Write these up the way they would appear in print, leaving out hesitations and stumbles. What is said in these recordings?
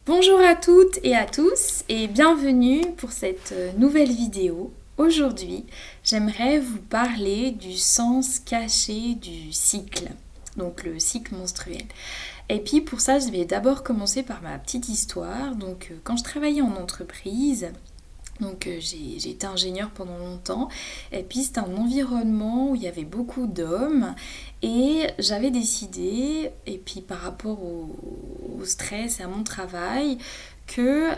Bonjour à toutes et à tous et bienvenue pour cette nouvelle vidéo. Aujourd'hui, j'aimerais vous parler du sens caché du cycle, donc le cycle menstruel. Et puis pour ça, je vais d'abord commencer par ma petite histoire. Donc quand je travaillais en entreprise, j'ai été ingénieure pendant longtemps et puis c'était un environnement où il y avait beaucoup d'hommes et j'avais décidé, et puis par rapport au stress et à mon travail, que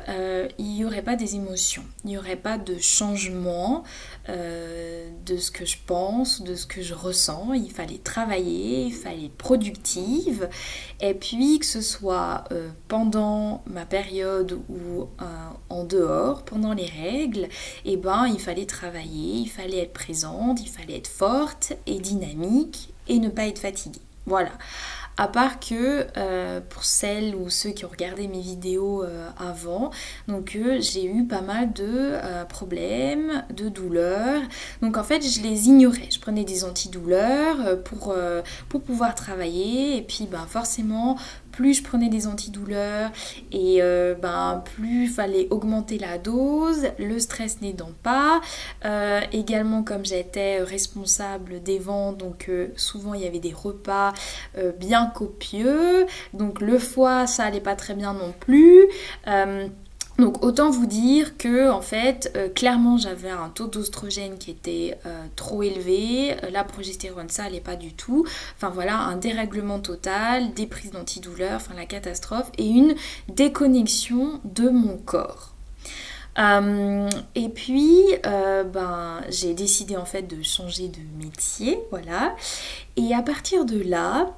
il n'y aurait pas des émotions, il n'y aurait pas de changement de ce que je pense, de ce que je ressens. Il fallait travailler, il fallait être productive, et puis que ce soit pendant ma période ou en dehors, pendant les règles, et ben il fallait travailler, il fallait être présente, il fallait être forte et dynamique et ne pas être fatiguée. Voilà. À part que pour celles ou ceux qui ont regardé mes vidéos avant, j'ai eu pas mal de problèmes, de douleurs. Donc en fait, je les ignorais. Je prenais des antidouleurs pour pouvoir travailler. Et puis forcément, plus je prenais des antidouleurs et plus il fallait augmenter la dose, le stress n'aidant pas. Également, comme j'étais responsable des ventes, souvent il y avait des repas bien copieux, donc le foie ça allait pas très bien non plus. Donc autant vous dire que en fait clairement j'avais un taux d'oestrogène qui était trop élevé, la progestérone ça allait pas du tout, enfin voilà, un dérèglement total, des prises d'antidouleurs, enfin la catastrophe et une déconnexion de mon corps. Et puis j'ai décidé en fait de changer de métier, voilà, et à partir de là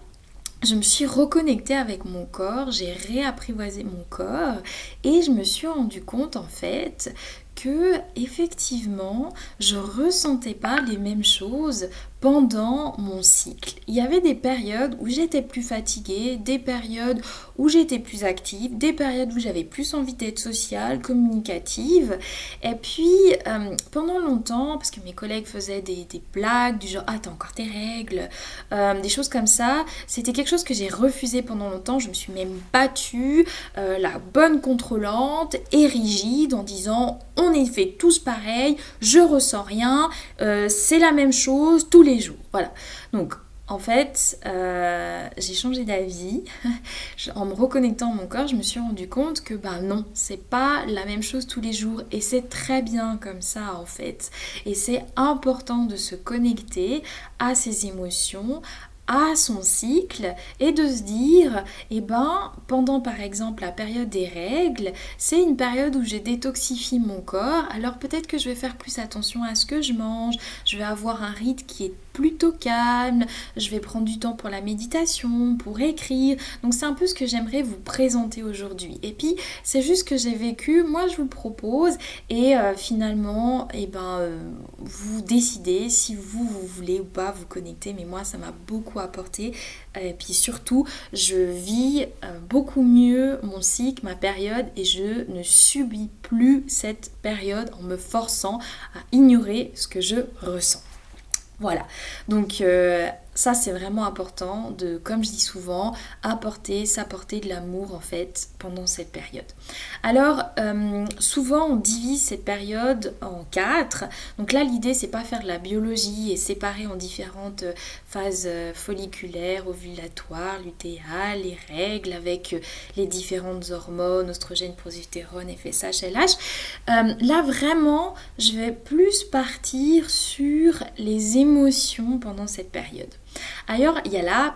je me suis reconnectée avec mon corps, j'ai réapprivoisé mon corps et je me suis rendu compte en fait que effectivement je ressentais pas les mêmes choses pendant mon cycle. Il y avait des périodes où j'étais plus fatiguée, des périodes où j'étais plus active, des périodes où j'avais plus envie d'être sociale, communicative. Et puis pendant longtemps, parce que mes collègues faisaient des blagues du genre « Ah, t'as encore tes règles », des choses comme ça, c'était quelque chose que j'ai refusé pendant longtemps. Je me suis même battue, la bonne contrôlante et rigide en disant « On est fait tous pareil, je ressens rien, c'est la même chose tous les jours ». Voilà. Donc en fait, j'ai changé d'avis. En me reconnectant à mon corps, je me suis rendu compte que non, c'est pas la même chose tous les jours et c'est très bien comme ça en fait. Et c'est important de se connecter à ses émotions, à son cycle et de se dire pendant par exemple la période des règles, c'est une période où je détoxifie mon corps, alors peut-être que je vais faire plus attention à ce que je mange, je vais avoir un rythme qui est plutôt calme, je vais prendre du temps pour la méditation, pour écrire. Donc c'est un peu ce que j'aimerais vous présenter aujourd'hui. Et puis c'est juste ce que j'ai vécu, moi je vous le propose et finalement vous décidez si vous voulez ou pas vous connecter, mais moi ça m'a beaucoup apporté. Et puis surtout, je vis beaucoup mieux mon cycle, ma période, et je ne subis plus cette période en me forçant à ignorer ce que je ressens. Voilà, donc ça c'est vraiment important de, comme je dis souvent, s'apporter de l'amour en fait pendant cette période. Alors souvent on divise cette période en 4. Donc là l'idée c'est pas faire de la biologie et séparer en différentes phases folliculaires, ovulatoires, lutéales, les règles avec les différentes hormones, oestrogène, progestérone, FSH, LH. Là vraiment je vais plus partir sur les émotions pendant cette période. Ailleurs, il y a la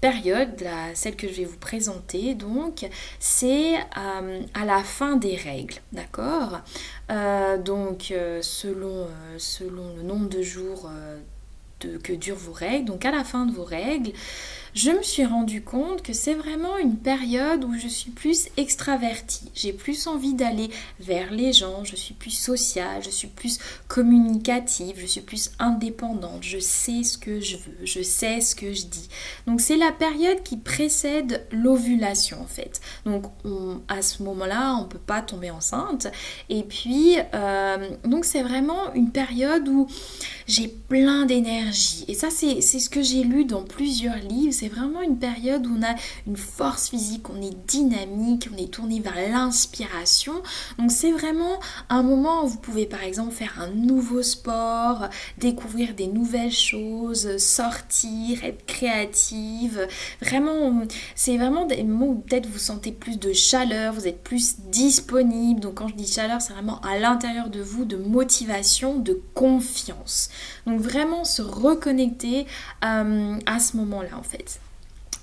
période, celle que je vais vous présenter, donc, c'est à la fin des règles, d'accord. Selon le nombre de jours que durent vos règles, donc à la fin de vos règles, je me suis rendu compte que c'est vraiment une période où je suis plus extravertie. J'ai plus envie d'aller vers les gens, je suis plus sociale, je suis plus communicative, je suis plus indépendante, je sais ce que je veux, je sais ce que je dis. Donc c'est la période qui précède l'ovulation en fait. Donc à ce moment-là, on ne peut pas tomber enceinte. Et puis, donc c'est vraiment une période où j'ai plein d'énergie. Et ça, c'est ce que j'ai lu dans plusieurs livres. C'est c'est vraiment une période où on a une force physique, on est dynamique, on est tourné vers l'inspiration. Donc c'est vraiment un moment où vous pouvez par exemple faire un nouveau sport, découvrir des nouvelles choses, sortir, être créative. Vraiment, c'est vraiment des moments où peut-être vous sentez plus de chaleur, vous êtes plus disponible. Donc quand je dis chaleur, c'est vraiment à l'intérieur de vous, de motivation, de confiance. Donc vraiment se reconnecter à ce moment-là en fait.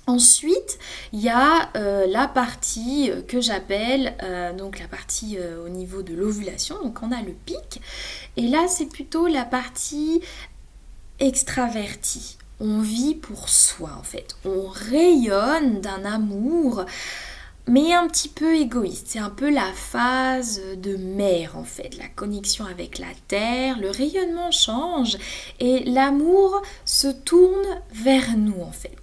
Ensuite, il y a la partie que j'appelle donc la partie au niveau de l'ovulation. Donc on a le pic. Et là, c'est plutôt la partie extravertie. On vit pour soi en fait. On rayonne d'un amour mais un petit peu égoïste. C'est un peu la phase de mer en fait, la connexion avec la terre, le rayonnement change et l'amour se tourne vers nous en fait.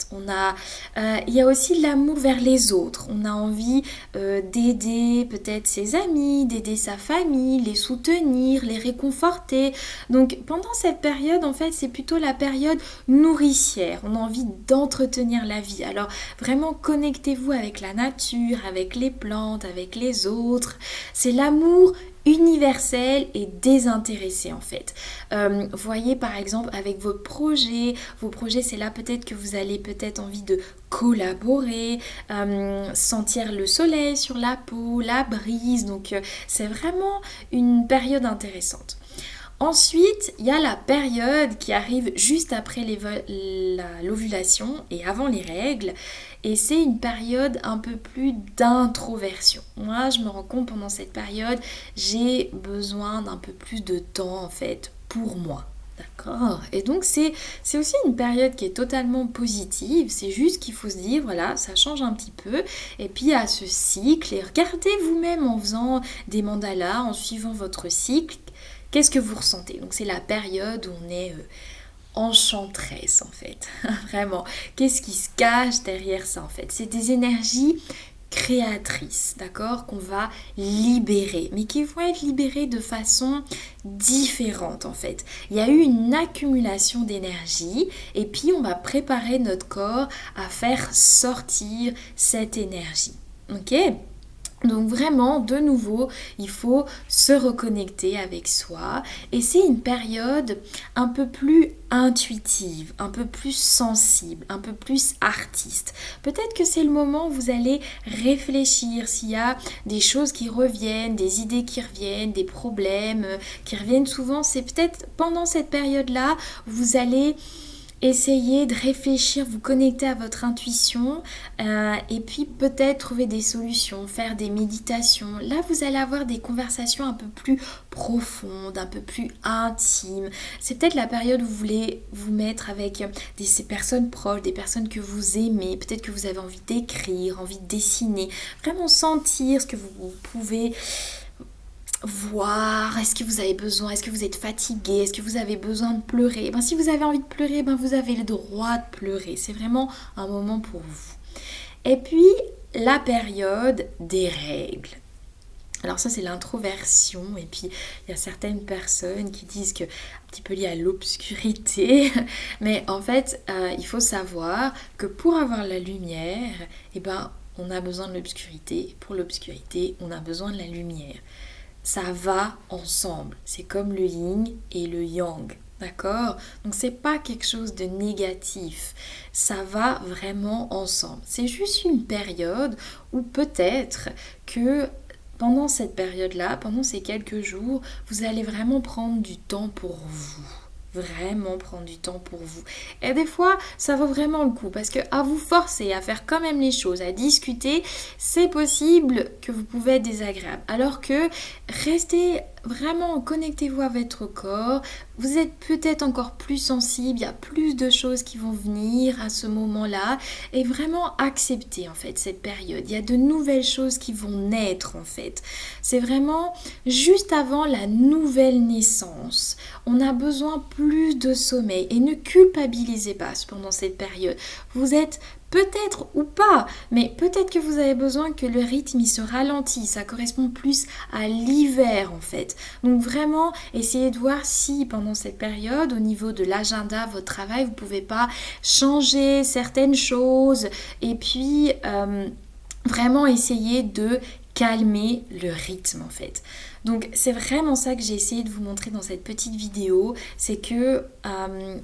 Il y a aussi l'amour vers les autres. On a envie d'aider peut-être ses amis, d'aider sa famille, les soutenir, les réconforter. Donc pendant cette période en fait, c'est plutôt la période nourricière. On a envie d'entretenir la vie. Alors vraiment connectez-vous avec la nature, avec les plantes, avec les autres. C'est l'amour universel et désintéressé en fait. Voyez par exemple avec vos projets c'est là peut-être que vous allez peut-être envie de collaborer, sentir le soleil sur la peau, la brise, donc c'est vraiment une période intéressante. Ensuite, il y a la période qui arrive juste après l'ovulation et avant les règles. Et c'est une période un peu plus d'introversion. Moi, je me rends compte pendant cette période, j'ai besoin d'un peu plus de temps en fait pour moi. D'accord. Et donc c'est aussi une période qui est totalement positive. C'est juste qu'il faut se dire, voilà, ça change un petit peu. Et puis il y a ce cycle. Et regardez vous-même en faisant des mandalas, en suivant votre cycle. Qu'est-ce que vous ressentez? Donc c'est la période où on est enchanteresse en fait. Vraiment. Qu'est-ce qui se cache derrière ça en fait? C'est des énergies créatrices, d'accord, qu'on va libérer, mais qui vont être libérées de façon différente en fait. Il y a eu une accumulation d'énergie et puis on va préparer notre corps à faire sortir cette énergie. Ok ? Donc vraiment, de nouveau, il faut se reconnecter avec soi et c'est une période un peu plus intuitive, un peu plus sensible, un peu plus artiste. Peut-être que c'est le moment où vous allez réfléchir s'il y a des choses qui reviennent, des idées qui reviennent, des problèmes qui reviennent souvent. C'est peut-être pendant cette période-là, vous allez essayez de réfléchir, vous connecter à votre intuition et puis peut-être trouver des solutions, faire des méditations. Là, vous allez avoir des conversations un peu plus profondes, un peu plus intimes. C'est peut-être la période où vous voulez vous mettre avec ces personnes proches, des personnes que vous aimez. Peut-être que vous avez envie d'écrire, envie de dessiner. Vraiment sentir ce que vous pouvez voir, est-ce que vous avez besoin, est-ce que vous êtes fatigué, est-ce que vous avez besoin de pleurer. Si vous avez envie de pleurer, vous avez le droit de pleurer. C'est vraiment un moment pour vous. Et puis, la période des règles. Alors ça, c'est l'introversion. Et puis, il y a certaines personnes qui disent que un petit peu lié à l'obscurité. Mais en fait, il faut savoir que pour avoir la lumière, on a besoin de l'obscurité. Pour l'obscurité, on a besoin de la lumière. Ça va ensemble. C'est comme le yin et le yang. D'accord? Donc c'est pas quelque chose de négatif. Ça va vraiment ensemble. C'est juste une période où peut-être que pendant cette période-là, pendant ces quelques jours, vous allez vraiment prendre du temps pour vous. Vraiment prendre du temps pour vous. Et des fois, ça vaut vraiment le coup parce que à vous forcer à faire quand même les choses, à discuter, c'est possible que vous pouvez être désagréable. Alors que restez vraiment, connectez-vous à votre corps. Vous êtes peut-être encore plus sensible, il y a plus de choses qui vont venir à ce moment-là et vraiment accepter en fait cette période. Il y a de nouvelles choses qui vont naître en fait. C'est vraiment juste avant la nouvelle naissance. On a besoin plus de sommeil et ne culpabilisez pas pendant cette période. Vous êtes Peut-être ou pas, mais peut-être que vous avez besoin que le rythme il se ralentit, ça correspond plus à l'hiver en fait. Donc vraiment, essayez de voir si pendant cette période, au niveau de l'agenda, votre travail, vous ne pouvez pas changer certaines choses et puis vraiment essayer de calmer le rythme en fait. Donc c'est vraiment ça que j'ai essayé de vous montrer dans cette petite vidéo, c'est que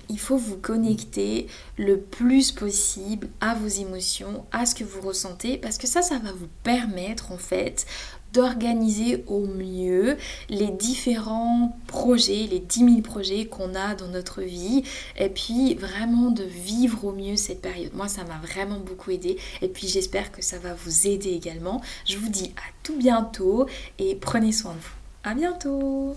il faut vous connecter le plus possible à vos émotions, à ce que vous ressentez, parce que ça va vous permettre en fait d'organiser au mieux les différents projets, les 10 000 projets qu'on a dans notre vie et puis vraiment de vivre au mieux cette période. Moi, ça m'a vraiment beaucoup aidé et puis j'espère que ça va vous aider également. Je vous dis à tout bientôt et prenez soin de vous. À bientôt!